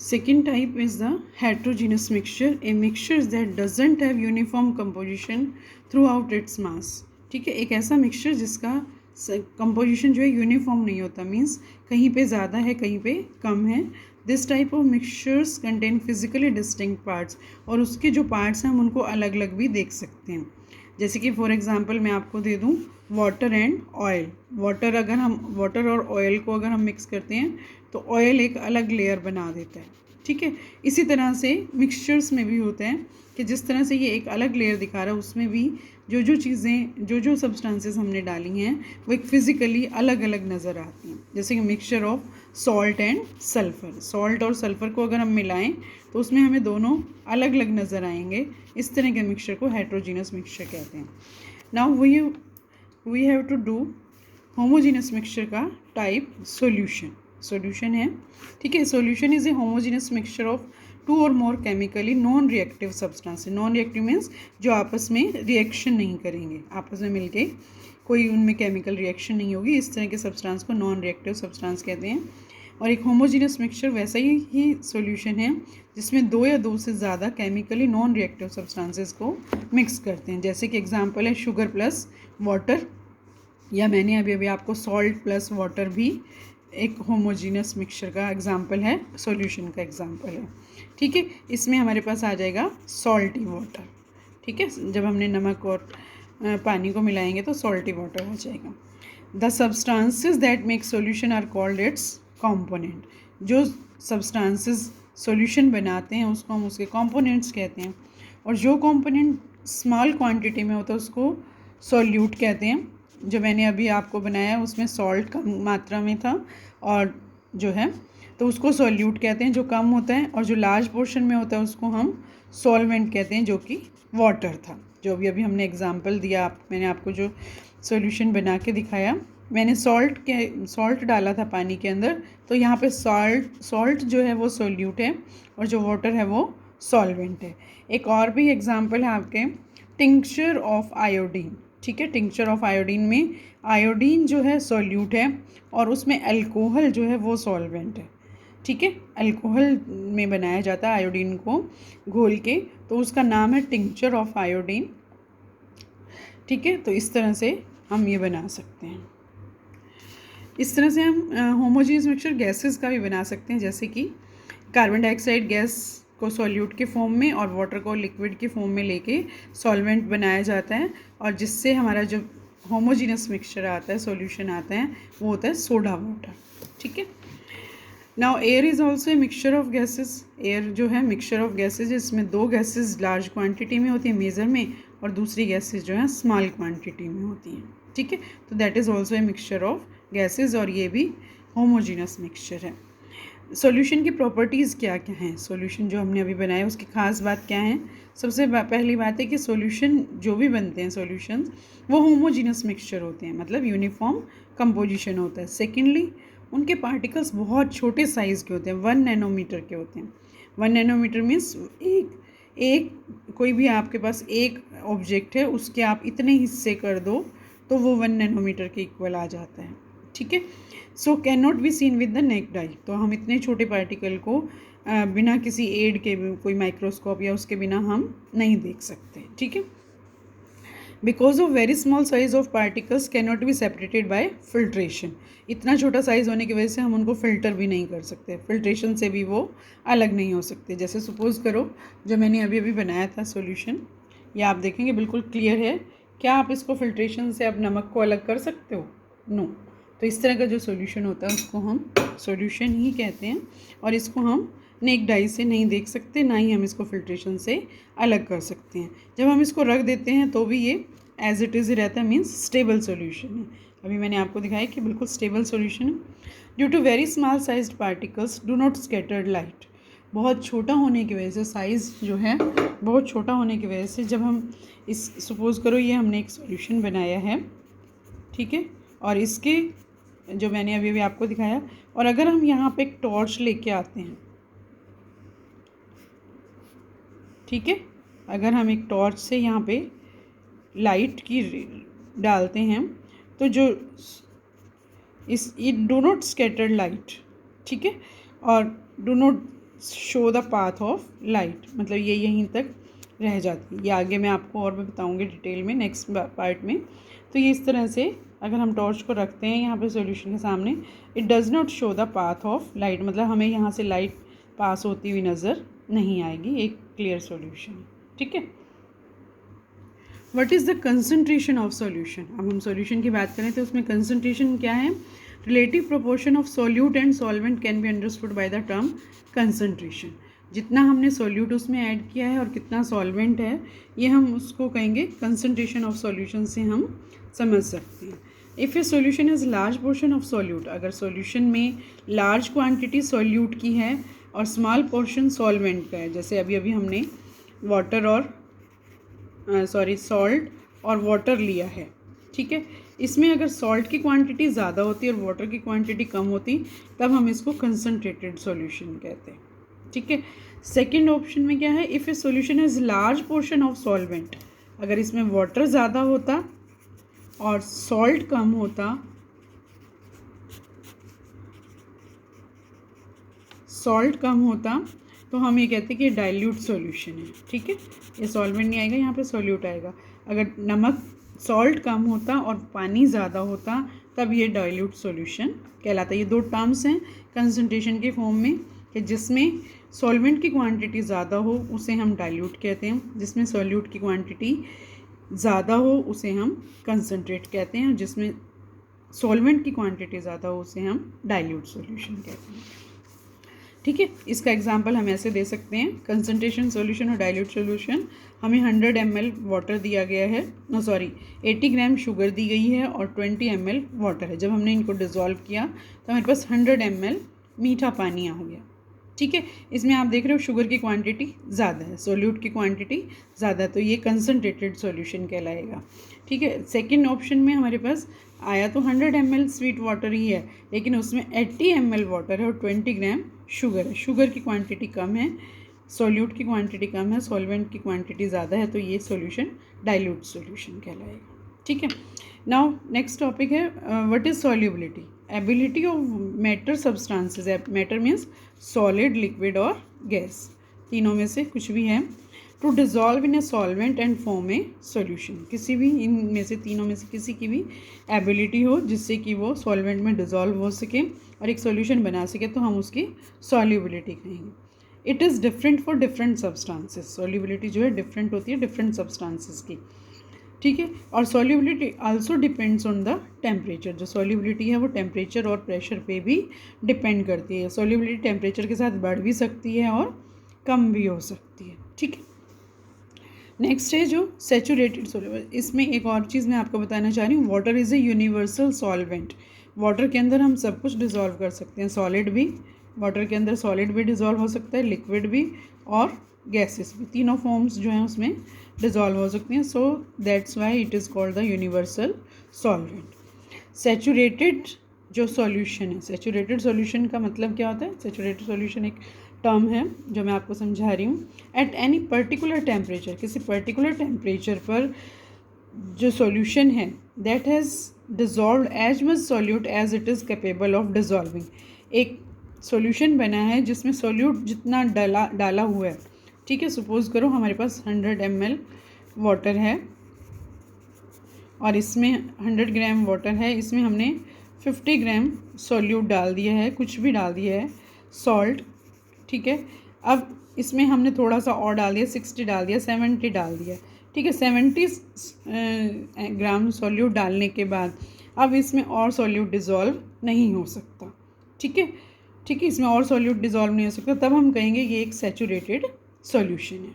Second type is the heterogeneous mixture, a mixture that doesn't have uniform composition throughout its mass. ठीक है, एक ऐसा mixture जिसका composition जो है यूनिफॉर्म नहीं होता, मीन्स कहीं पे ज़्यादा है कहीं पे कम है. This type of mixtures contain physically distinct parts, और उसके जो पार्ट्स हैं हम उनको अलग अलग भी देख सकते हैं. जैसे कि फॉर एग्जांपल मैं आपको दे दूं वाटर एंड ऑयल. वाटर और ऑयल को अगर हम मिक्स करते हैं तो ऑयल एक अलग लेयर बना देता है. ठीक है, इसी तरह से मिक्सचर्स में भी होता है कि जिस तरह से ये एक अलग लेयर दिखा रहा है उसमें भी जो चीज़ें जो सब्सटेंसेस हमने डाली हैं वो एक फिज़िकली अलग अलग नज़र आती हैं. जैसे कि mixture of salt and sulphur. Salt और सल्फ़र को अगर हम मिलाएं तो उसमें हमें दोनों अलग अलग नज़र आएंगे. इस तरह के मिक्सचर को हेट्रोजीनस मिक्सचर कहते हैं. Now we have to do homogeneous mixture का टाइप सॉल्यूशन है. ठीक है, solution is a homogeneous mixture of two और more chemically non reactive substance. Non reactive means जो आपस में रिएक्शन नहीं करेंगे, आपस में मिलके कोई उनमें केमिकल रिएक्शन नहीं होगी. इस तरह के सब्सटेंस को नॉन रिएक्टिव सब्सटेंस कहते हैं. और एक होमोजीनस मिक्सचर वैसा ही सॉल्यूशन है जिसमें दो या दो से ज़्यादा केमिकली नॉन रिएक्टिव सब्सटेंसेस को मिक्स करते हैं. जैसे कि एग्जांपल है शुगर प्लस वाटर, या मैंने अभी आपको सॉल्ट प्लस वाटर भी एक होमोजीनस मिक्सचर का एग्जांपल है, सॉल्यूशन का एग्जांपल है. ठीक है, इसमें हमारे पास आ जाएगा सॉल्टी वाटर. ठीक है, जब हमने नमक और पानी को मिलाएंगे तो सॉल्टी वाटर आ जाएगा. The substances that make solution are called its component. जो सब्सटेंसेस सॉल्यूशन बनाते हैं उसको हम उसके कंपोनेंट्स कहते हैं. और जो कंपोनेंट स्मॉल क्वांटिटी में होता है उसको सॉल्यूट कहते हैं. जो मैंने अभी आपको बनाया उसमें सॉल्ट कम मात्रा में था और जो है तो उसको सॉल्यूट कहते हैं जो कम होता है. और जो लार्ज पोर्शन में होता है उसको हम सॉल्वेंट कहते हैं जो कि वाटर था. जो अभी हमने एग्जांपल दिया, मैंने आपको जो सॉल्यूशन बना के दिखाया, मैंने सॉल्ट डाला था पानी के अंदर, तो यहाँ पे सॉल्ट जो है वो सॉल्यूट है और जो वाटर है वो सॉल्वेंट है. एक और भी एग्जांपल है आपके टिंक्चर ऑफ आयोडीन. ठीक है, टिंक्चर ऑफ आयोडीन में आयोडीन जो है सॉल्यूट है और उसमें अल्कोहल जो है वो सॉल्वेंट है. ठीक है, अल्कोहल में बनाया जाता है आयोडीन को घोल के, तो उसका नाम है टिंक्चर ऑफ आयोडीन. ठीक है, तो इस तरह से हम ये बना सकते हैं. इस तरह से हम होमोजीनियस मिक्सचर गैसेस का भी बना सकते हैं. जैसे कि कार्बन डाइऑक्साइड गैस को सॉल्यूट के फॉर्म में और वाटर को लिक्विड के फॉर्म में लेके सॉल्वेंट बनाया जाता है, और जिससे हमारा जो होमोजीनियस मिक्सचर आता है, सॉल्यूशन आता है, वो होता है सोडा वाटर. ठीक है. Now air is also a mixture of gases. Air जो है मिक्सचर ऑफ गैसेज, इसमें दो गैसेज लार्ज क्वांटिटी में होती है मेजर में, और दूसरी गैसेज जो है स्मॉल क्वांटिटी में होती हैं. ठीक है, तो that is also a mixture of gases, और ये भी होमोजीनियस मिक्सचर है. सॉल्यूशन की प्रॉपर्टीज़ क्या क्या हैं? सॉल्यूशन जो हमने अभी बनाया उसकी ख़ास बात क्या है? सबसे पहली बात है कि सॉल्यूशन जो भी बनते हैं सॉल्यूशंस वो होमोजीनियस मिक्सचर होते हैं, मतलब यूनिफॉर्म कंपोजिशन होता है. सेकेंडली, उनके पार्टिकल्स बहुत छोटे साइज़ के होते हैं, 1 नैनोमीटर के होते हैं. 1 नैनोमीटर मीन्स एक कोई भी आपके पास एक ऑब्जेक्ट है उसके आप इतने हिस्से कर दो तो वो 1 नैनोमीटर के इक्वल आ जाता है. ठीक है. So can not be seen with the necked आई. तो हम इतने छोटे पार्टिकल को बिना किसी एड के, कोई माइक्रोस्कोप या उसके बिना हम नहीं देख सकते. ठीक है. Because of very small size of particles can not be separated by filtration. इतना छोटा साइज़ होने की वजह से हम उनको फ़िल्टर भी नहीं कर सकते, फिल्ट्रेशन से भी वो अलग नहीं हो सकते. जैसे सपोज़ करो जो मैंने अभी बनाया था सॉल्यूशन, ये आप देखेंगे बिल्कुल क्लियर है. क्या आप इसको फिल्ट्रेशन से अब नमक को अलग कर सकते हो? नो. तो इस तरह का जो सॉल्यूशन होता है उसको हम सॉल्यूशन ही कहते हैं, और इसको हम नेक्ड आई से नहीं देख सकते, ना ही हम इसको फिल्ट्रेशन से अलग कर सकते हैं. जब हम इसको रख देते हैं तो भी ये एज इट इज़ रहता है, मीन्स स्टेबल सॉल्यूशन है. अभी मैंने आपको दिखाया कि बिल्कुल स्टेबल सॉल्यूशन है. Due to very small sized particles do not scattered light. बहुत छोटा होने की वजह से, साइज़ जो है बहुत छोटा होने की वजह से, जब हम इस सपोज़ करो ये हमने एक सॉल्यूशन बनाया है, ठीक है, और इसके जो मैंने अभी आपको दिखाया, और अगर हम यहाँ पे एक टॉर्च लेके आते हैं, ठीक है, अगर हम एक टॉर्च से यहाँ पे लाइट की डालते हैं तो जो it do not scattered light, ठीक है, और do not show the path of light, मतलब ये यहीं तक रह जाती है। ये आगे मैं आपको और भी बताऊंगी डिटेल में नेक्स्ट पार्ट में। तो ये इस तरह से अगर हम टॉर्च को रखते हैं यहाँ पे सॉल्यूशन के सामने, it does not show the path of light, मतलब हमें यहाँ से लाइट पास होती हुई नज़र नहीं आएगी, एक क्लियर सॉल्यूशन। ठीक है। What is the concentration of solution. अब हम सॉल्यूशन की बात करें तो उसमें कंसंट्रेशन क्या है, relative proportion of solute and solvent can be understood by the term concentration. जितना हमने सॉल्यूट उसमें ऐड किया है और कितना सॉल्वेंट है, ये हम उसको कहेंगे कंसंट्रेशन ऑफ सॉल्यूशन से हम समझ सकते हैं। If A solution is large portion of solute, अगर सॉल्यूशन में लार्ज क्वांटिटी सॉल्यूट की है और स्मॉल पोर्शन सॉल्वेंट का है, जैसे अभी अभी हमने वाटर और सॉल्ट और वाटर लिया है। ठीक है, इसमें अगर सॉल्ट की क्वांटिटी ज़्यादा होती और वाटर की क्वांटिटी कम होती तब हम इसको कंसनट्रेटेड सॉल्यूशन कहते हैं। ठीक है। सेकंड ऑप्शन में क्या है, if A solution is large portion of solvent, अगर इसमें वाटर ज़्यादा होता और सॉल्ट कम होता, तो हम ये कहते हैं कि डाइल्यूट सॉल्यूशन है। ठीक है, ये सॉल्वेंट नहीं आएगा, यहाँ पे सॉल्यूट आएगा। अगर नमक सॉल्ट कम होता और पानी ज़्यादा होता तब ये डाइल्यूट सॉल्यूशन कहलाता है। ये दो टर्म्स हैं कंसंट्रेशन के फॉर्म में, कि जिसमें सॉल्वेंट की क्वांटिटी ज़्यादा हो उसे हम डाइल्यूट कहते हैं, जिसमें सॉल्यूट की क्वांटिटी ज़्यादा हो उसे हम कंसंट्रेट कहते हैं, और जिसमें सॉल्वेंट की क्वांटिटी ज़्यादा हो उसे हम डाइल्यूट सॉल्यूशन कहते हैं। ठीक है, इसका एग्जांपल हम ऐसे दे सकते हैं, कंसंट्रेशन सॉल्यूशन और डाइल्यूट सॉल्यूशन। हमें 100 ml वाटर दिया गया है, 80 ग्राम शुगर दी गई है और 20 ml वाटर है। जब हमने इनको डिज़ोल्व किया तो हमारे पास 100 ml मीठा पानी आ गया। ठीक है, इसमें आप देख रहे हो शुगर की क्वांटिटी ज़्यादा है, सोल्यूट की क्वांटिटी ज़्यादा है, तो ये कंसनट्रेटेड सॉल्यूशन कहलाएगा। ठीक है। सेकंड ऑप्शन में हमारे पास आया तो 100 ml स्वीट वाटर ही है, लेकिन उसमें 80 ml वाटर है और 20 ग्राम शुगर है। शुगर की क्वांटिटी कम है, सोल्यूट की क्वांटिटी कम है, सॉल्वेंट की क्वांटिटी ज़्यादा है, तो ये सॉल्यूशन डाइल्यूट सॉल्यूशन कहलाएगा। ठीक है। नाउ नेक्स्ट टॉपिक है what is solubility, ability of matter substances. Matter means solid, liquid और गैस, तीनों में से कुछ भी है, to dissolve in a solvent and form a solution. किसी भी इनमें से तीनों में से किसी की भी एबिलिटी हो जिससे कि वो सॉल्वेंट में डिज़ोल्व हो सके और एक सॉल्यूशन बना सके, तो हम उसकी सॉल्युबिलिटी कहेंगे। It is different for different substances, solubility जो है डिफरेंट होती है डिफरेंट सब्सटेंसेस की। ठीक है, और solubility also depends on the temperature. जो सॉल्युबिलिटी है वो टेम्परेचर और प्रेशर पे भी डिपेंड करती है। सॉल्युबिलिटी टेम्परेचर के साथ बढ़ भी सकती है और कम भी हो सकती है। ठीक है। नेक्स्ट है जो सैचुरेटेड सॉल्वेंट। इसमें एक और चीज़ मैं आपको बताना चाह रही हूँ, water is a universal solvent. Water के अंदर हम सब कुछ डिज़ोल्व कर सकते हैं, सॉलिड भी, वाटर के अंदर सॉलिड भी डिज़ोल्व हो सकता है, लिक्विड भी और गैसेस भी, तीनों फॉर्म्स जो हैं उसमें डिज़ोल्व हो सकती हैं। So that's why it is called the universal solvent. Saturated जो सॉल्यूशन है, सैचुरेटेड सॉल्यूशन का मतलब क्या होता है, सैचुरेटेड सॉल्यूशन एक टर्म है जो मैं आपको समझा रही हूँ। एट एनी पर्टिकुलर टेम्परेचर, किसी पर्टिकुलर टेम्परेचर पर जो सॉल्यूशन है that has dissolved as much solute as it is capable of dissolving. एक सॉल्यूशन बना है जिसमें सॉल्यूट जितना डाला हुआ है। ठीक है, सपोज़ करो हमारे पास 100 ml वाटर है और इसमें 100 ग्राम वाटर है, इसमें हमने 50 ग्राम सॉल्यूट डाल दिया है, कुछ भी डाल दिया है, सॉल्ट। ठीक है, अब इसमें हमने थोड़ा सा और डाल दिया, 60 डाल दिया, 70 डाल दिया। ठीक है, 70 ग्राम सॉल्यूट डालने के बाद अब इसमें और सॉल्यूट डिज़ोल्व नहीं हो सकता। ठीक है, ठीक है, इसमें और सॉल्यूट डिज़ोल्व नहीं हो सकता, तब हम कहेंगे ये एक सैचुरेटेड सॉल्यूशन है।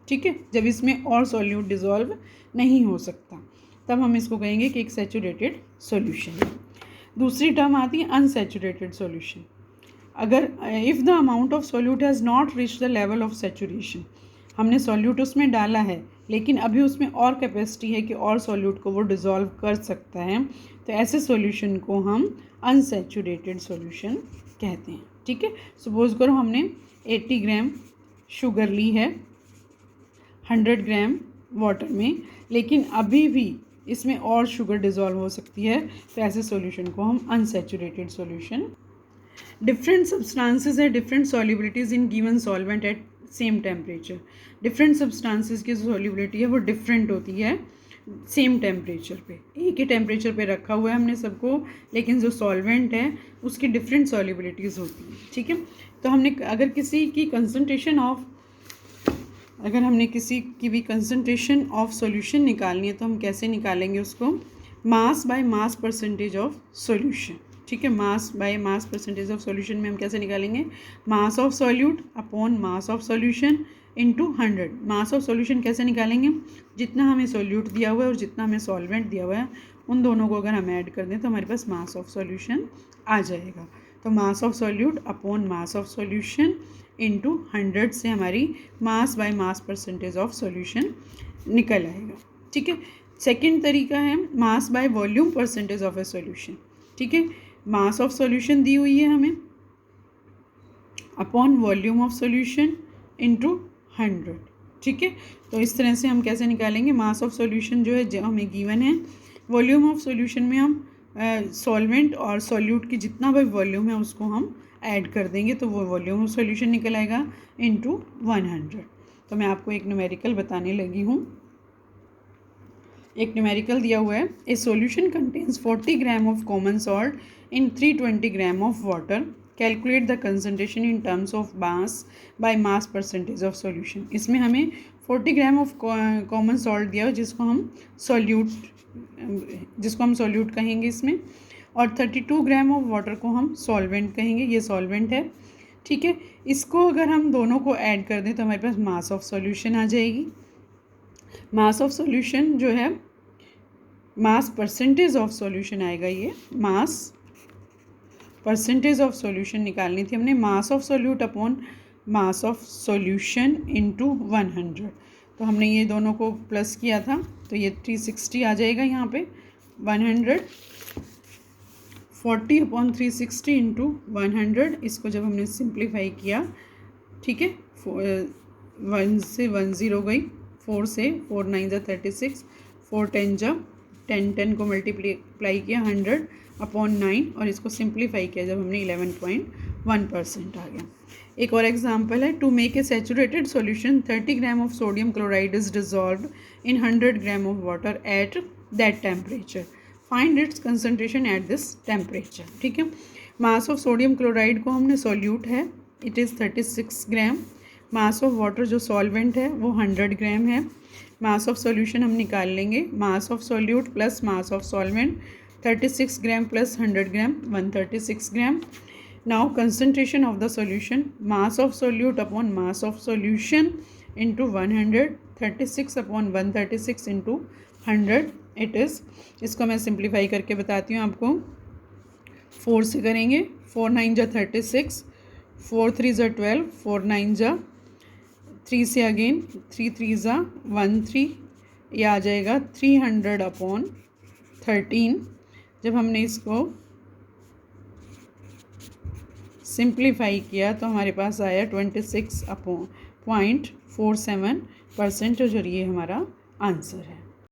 ठीक है, जब इसमें और सॉल्यूट डिज़ोल्व नहीं हो सकता तब हम इसको कहेंगे कि एक सैचुरेटेड सॉल्यूशन है। दूसरी टर्म आती है अनसैचुरेटेड सॉल्यूशन। अगर if the amount of solute has not reach the level of saturation, हमने सॉल्यूट उसमें डाला है लेकिन अभी उसमें और कैपेसिटी है कि और सॉल्यूट को वो डिज़ोल्व कर सकता है, तो ऐसे सॉल्यूशन को हम अनसैचुरेटेड सॉल्यूशन कहते हैं। ठीक है, सपोज़ करो हमने 80 ग्राम शुगर ली है 100 ग्राम वाटर में, लेकिन अभी भी इसमें और शुगर डिज़ोल्व हो सकती है, तो ऐसे सॉल्यूशन को हम अनसैचुरेटेड सॉल्यूशन डिफरेंट सब्सटेंसेस है different solubilities in given solvent at same temperature. Different substances की सॉल्युबिलिटी है वो डिफरेंट होती है सेम टेम्परेचर पे, एक ही टेम्परेचर पे रखा हुआ है हमने सबको, लेकिन जो सॉल्वेंट है उसकी डिफरेंट सॉल्युबिलिटीज़ होती है। ठीक है, तो हमने अगर किसी की कंसनट्रेशन ऑफ अगर हमने किसी की भी कंसनट्रेशन ऑफ सॉल्यूशन निकालनी है तो हम कैसे निकालेंगे उसको, mass by mass percentage of solution. ठीक है, mass by mass percentage of solution में हम कैसे निकालेंगे, mass of solute upon mass of solution into 100। Mass of solution कैसे निकालेंगे, जितना हमें सॉल्यूट दिया हुआ है और जितना हमें सॉल्वेंट दिया हुआ है उन दोनों को अगर हम ऐड कर दें तो हमारे पास मास ऑफ सॉल्यूशन आ जाएगा। तो mass of solute upon mass of solution into 100 से हमारी mass by mass percentage of solution निकल आएगा। ठीक है, सेकंड तरीका है mass by volume percentage of A solution. ठीक है, मास ऑफ सॉल्यूशन दी हुई है हमें upon volume of solution into 100। ठीक है, तो इस तरह से हम कैसे निकालेंगे, मास ऑफ सॉल्यूशन जो है जो हमें गिवन है, वॉल्यूम ऑफ सॉल्यूशन में हम सॉल्वेंट और सॉल्यूट की जितना भी वॉल्यूम है उसको हम ऐड कर देंगे तो वो वॉल्यूम ऑफ सॉल्यूशन निकल आएगा इंटू 100। तो मैं आपको एक न्यूमेरिकल बताने लगी हूँ। एक न्यूमेरिकल दिया हुआ है, ए solution contains 40 gram of common salt in 320 gram of water, calculate the concentration in terms of mass by mass percentage of solution. इसमें हमें 40 ग्राम ऑफ कॉमन सॉल्ट दिया हुआ जिसको हम सॉल्यूट कहेंगे इसमें, और 32 ग्राम ऑफ वाटर को हम सॉल्वेंट कहेंगे, ये सॉल्वेंट है। ठीक है, इसको अगर हम दोनों को ऐड कर दें तो हमारे पास मास ऑफ सॉल्यूशन आ जाएगी। मास ऑफ सॉल्यूशन जो है मास परसेंटेज ऑफ सॉल्यूशन आएगा, ये मास परसेंटेज ऑफ सॉल्यूशन निकालनी थी हमने, mass of solute upon mass of solution into 100। तो हमने ये दोनों को प्लस किया था तो ये 360 आ जाएगा यहाँ पे, 140 अपॉन 360 इंटू 100। इसको जब हमने सिंप्लीफाई किया, ठीक है, 1 से 1 0 गई, 4 से 4 9 जा 36, 4 10 जा 10, 10 को मल्टीप्लाई किया 100 अपॉन 9 और इसको सिंप्लीफाई किया जब हमने 11.1% आ गया। एक और एग्जांपल है, to make a saturated solution 30 gram of sodium chloride is dissolved in 100 gram of water at that temperature, find its concentration at this temperature. ठीक है, मास ऑफ सोडियम क्लोराइड को हमने सॉल्यूट है, it is 36 gram, mass of water जो solvent है वो 100 ग्राम है। Mass of solution हम निकाल लेंगे, mass of solute plus mass of solvent 36 gram plus 100 gram 136 gram. Now concentration of the solution, mass of solute upon mass of solution into 100, 36 upon 136 into 100 it is. इसको मैं simplify करके बताती हूँ आपको, 4 से करेंगे, 4 9 जा 36, 4 3 जा 12, 4 9 जा 3 से अगेन 3 3 जा 13, ये आ जाएगा 300 अपॉन 13। जब हमने इसको सिंप्लीफाई किया तो हमारे पास आया 26.47% जो ये हमारा आंसर है।